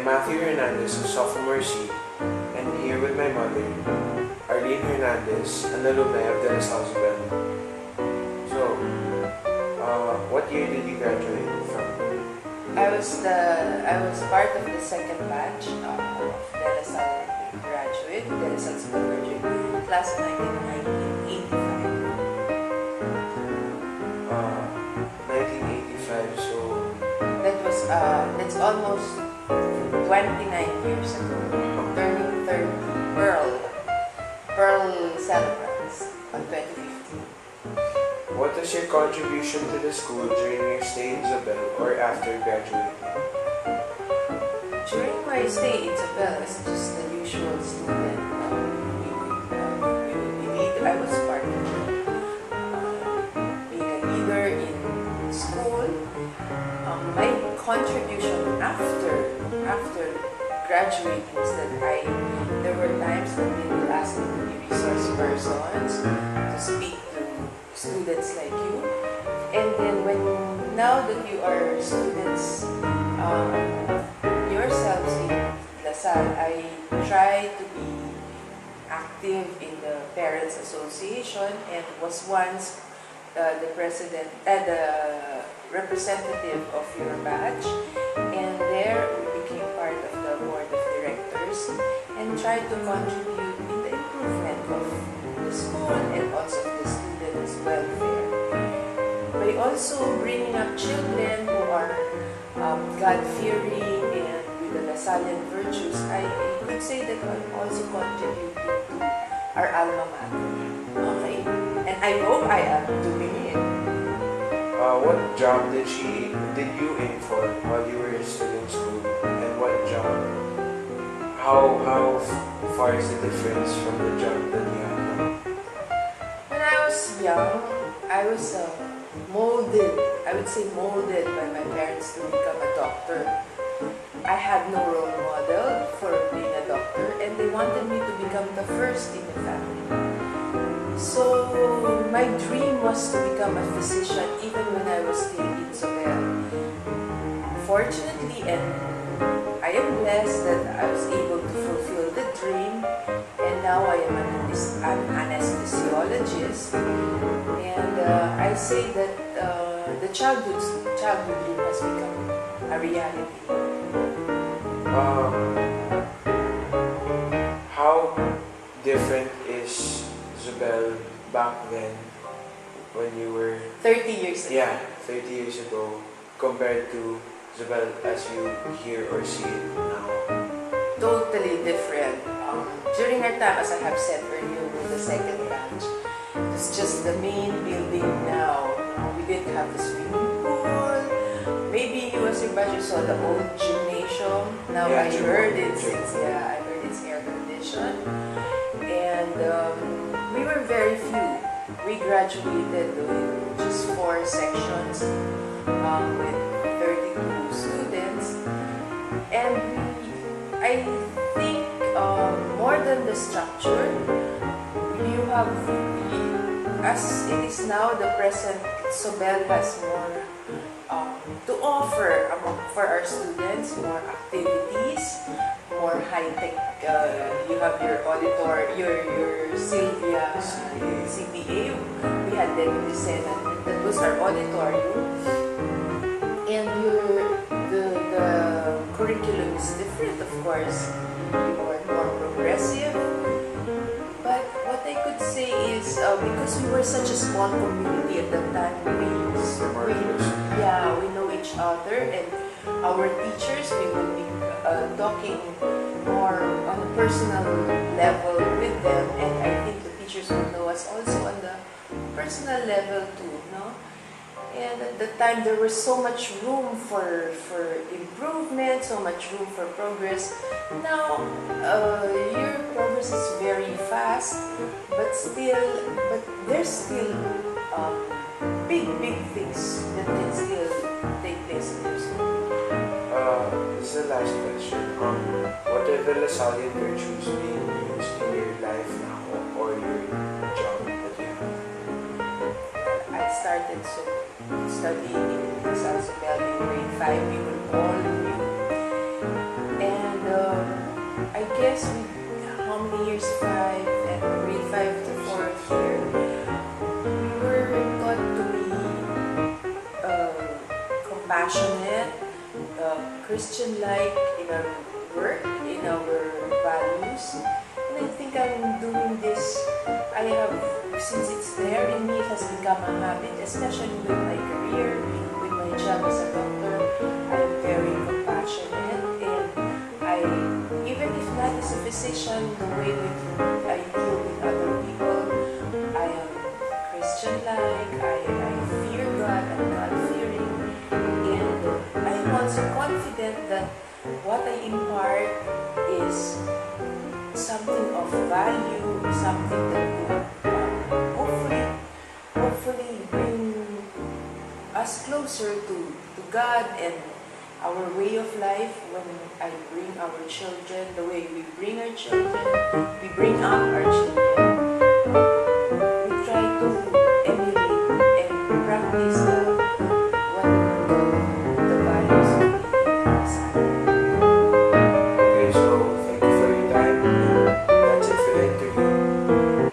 Matthew Hernandez of Sophomore C, and here with my mother, Arlene Hernandez, an alumni of the Sophomore. So, what year did you graduate from? I was part of the second batch of De La Salle graduate, De La Salle school graduate, class of 1985. 1985, so... That's almost 29 years ago. Turning 30. Pearl celebrants on 2015. What was your contribution to the school during your stay in Isabel or after graduating? During my stay in Isabel, I was just the usual student. I was part of being a leader in school. My contribution after graduating is that there were times that they would ask me to be resource persons to speak to students like you. And then now that you are students yourselves in La Salle, I try to be active in the Parents Association and was once the representative of your batch, and there we became part of the board of directors and tried to contribute in the improvement of the school and also the students' welfare. By also bringing up children who are God-fearing and with the Lasallian virtues, I could say that I also contributed to our alma mater. Okay? And I hope I am doing it. What job did you aim for while you were still in school? And what job? How far is the difference from the job that you have now? When I was young, I was molded by my parents to become a doctor. I had no role model for being a doctor, and they wanted me to become the first in the family. So my dream was to become a physician even when I was still in Sobel. Fortunately, and I am blessed that I was able to fulfill the dream, and now I am an anesthesiologist. And I say that the childhood dream has become a reality. How different is Isabel back then when you were 30 years ago? Yeah, 30 years ago compared to Isabel as you hear or see it now. Totally different. During our time, as I have said earlier, with the second batch, it's just the main building now. We didn't have the swimming pool. Maybe you as your batch, you saw the old gymnasium. Now I heard it's air conditioned. And we were very few. We graduated with just 4 sections with 32 students. And I think more than the structure, you have, as it is now, the present Sobel has more to offer for our students, more activities, more high-tech. You have your auditor, your Sylvia CPA. We had Deputy Senate. That was our auditorium. And the curriculum is different, of course. You are more progressive. But what I could say is, because we were such a small community at that time, we know each other, and our teachers, we will be talking more on a personal level with them, and I think the teachers will know us also on the personal level too, no? And at the time, there was so much room for improvement, so much room for progress. Now, your progress is very fast, but there's still big things that can still take place in your school. This is the last question. What are the Lasallian virtues being used in your life now or your job that you have? I started studying in South Sudan in grade 5. We were all new. And I guess how many years? 5, and grade 5 to 4th year, we were taught to be compassionate, Christian-like in our work, in our values. And I think I'm doing this, since it's there in me, it has become a habit, especially with my career, with my job as a doctor. I'm very compassionate, and even if not as a physician, the way I deal with other people, I am Christian-like, I fear God, I'm God-fearing, and I am also confident that what I impart is something of value, something that would hopefully bring us closer to God and our way of life. When I bring our children, the way we bring our children, we bring up our children.